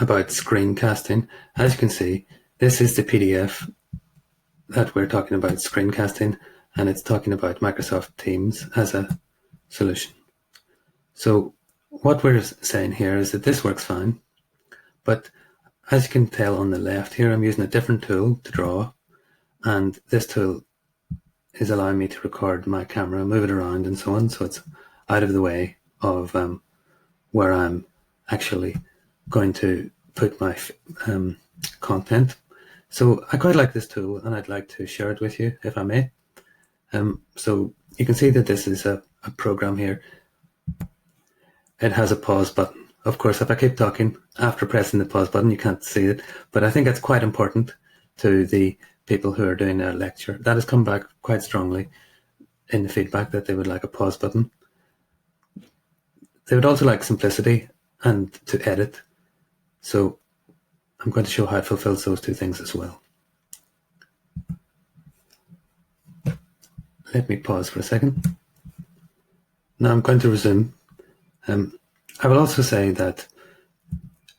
about screencasting. As you can see, this is the PDF that we're talking about screencasting, and it's talking about Microsoft Teams as a solution. So what we're saying here is that this works fine, but as you can tell on the left here, I'm using a different tool to draw, and this tool is allowing me to record my camera, move it around and so on, so it's out of the way of where I'm actually going to put my content. So I quite like this tool, and I'd like to share it with you, if I may. So you can see that this is a program here. It has a pause button. Of course, if I keep talking after pressing the pause button, you can't see it, but I think it's quite important to the people who are doing their lecture. That has come back quite strongly in the feedback, that they would like a pause button. They would also like simplicity and to edit. So I'm going to show how it fulfills those two things as well. Let me pause for a second. Now I'm going to resume. I will also say that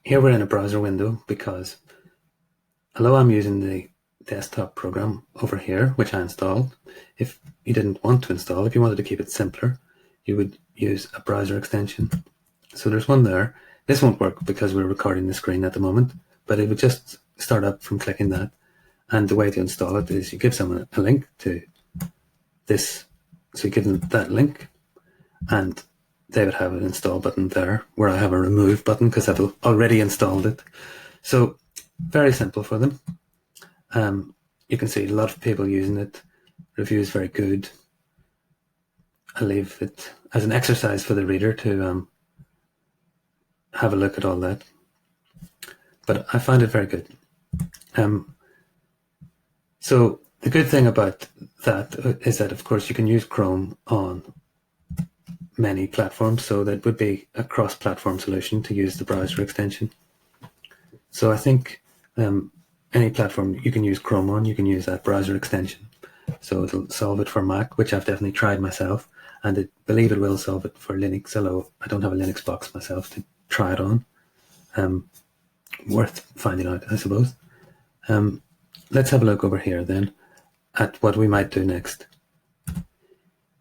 here we're in a browser window, because although I'm using the desktop program over here, which I installed, if you didn't want to install, if you wanted to keep it simpler, you would use a browser extension. So there's one there. This won't work because we're recording the screen at the moment, but it would just start up from clicking that. And the way to install it is you give someone a link to this. So you give them that link, and they would have an install button there, where I have a remove button because I've already installed it. So very simple for them. You can see a lot of people using it. Reviews very good. I leave it as an exercise for the reader to have a look at all that. But I find it very good. So the good thing about that is that, of course, you can use Chrome on many platforms, so that would be a cross-platform solution to use the browser extension. So I think any platform you can use Chrome on, you can use that browser extension. So it'll solve it for Mac, which I've definitely tried myself, and I believe it will solve it for Linux, although I don't have a Linux box myself to try it on. Worth finding out, I suppose. Let's have a look over here then at what we might do next.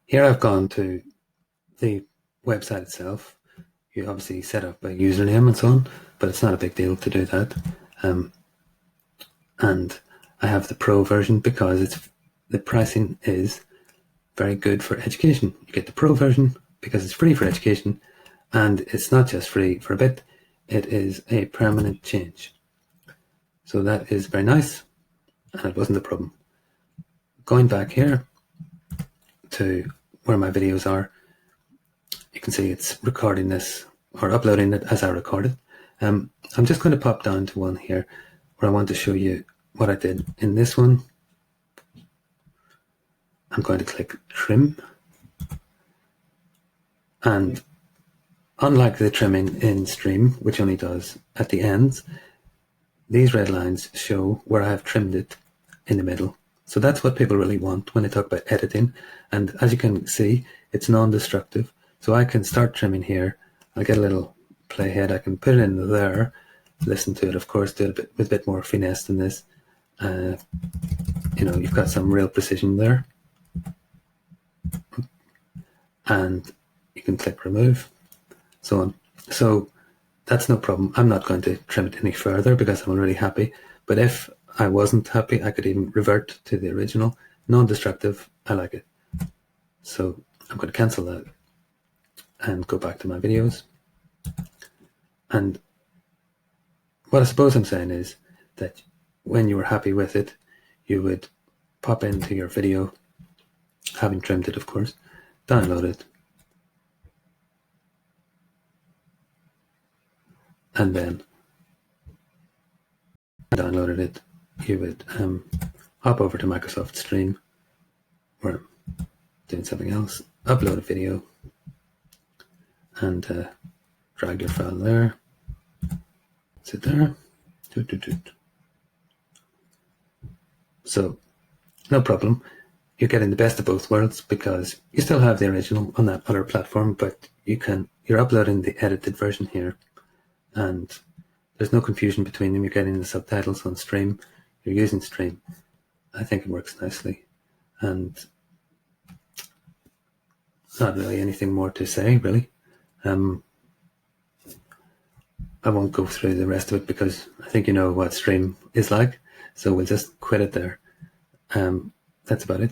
Here I've gone to the website itself. You obviously set up a username and so on, but it's not a big deal to do that. And I have the Pro version because the pricing is very good for education. You get the Pro version because it's free for education, and it's not just free for a bit, it is a permanent change. So that is very nice, and it wasn't a problem. Going back here to where my videos are, you can see it's recording this or uploading it as I record it. I'm just going to pop down to one here where I want to show you what I did in this one. I'm going to click trim, and unlike the trimming in Stream, which only does at the ends, these red lines show where I have trimmed it in the middle. So that's what people really want when they talk about editing. And as you can see, it's non-destructive. So I can start trimming here. I'll get a little playhead. I can put it in there, listen to it, of course, do it with a bit more finesse than this. You've got some real precision there. And you can click remove, so on. So that's no problem. I'm not going to trim it any further because I'm already happy. But if I wasn't happy, I could even revert to the original. Non-destructive, I like it. So I'm going to cancel that and go back to my videos. And what I suppose I'm saying is that when you were happy with it, you would pop into your video, having trimmed it, of course, download it, and then downloaded it, you would hop over to Microsoft Stream, where I'm doing something else, upload a video, and drag your file there, sit there, So no problem. You're getting the best of both worlds because you still have the original on that other platform, but you're uploading the edited version here, and there's no confusion between them. You're getting the subtitles on stream. You're using stream. I think it works nicely, and not really anything more to say, really. I won't go through the rest of it because I think you know what stream is like, so we'll just quit it there. That's about it.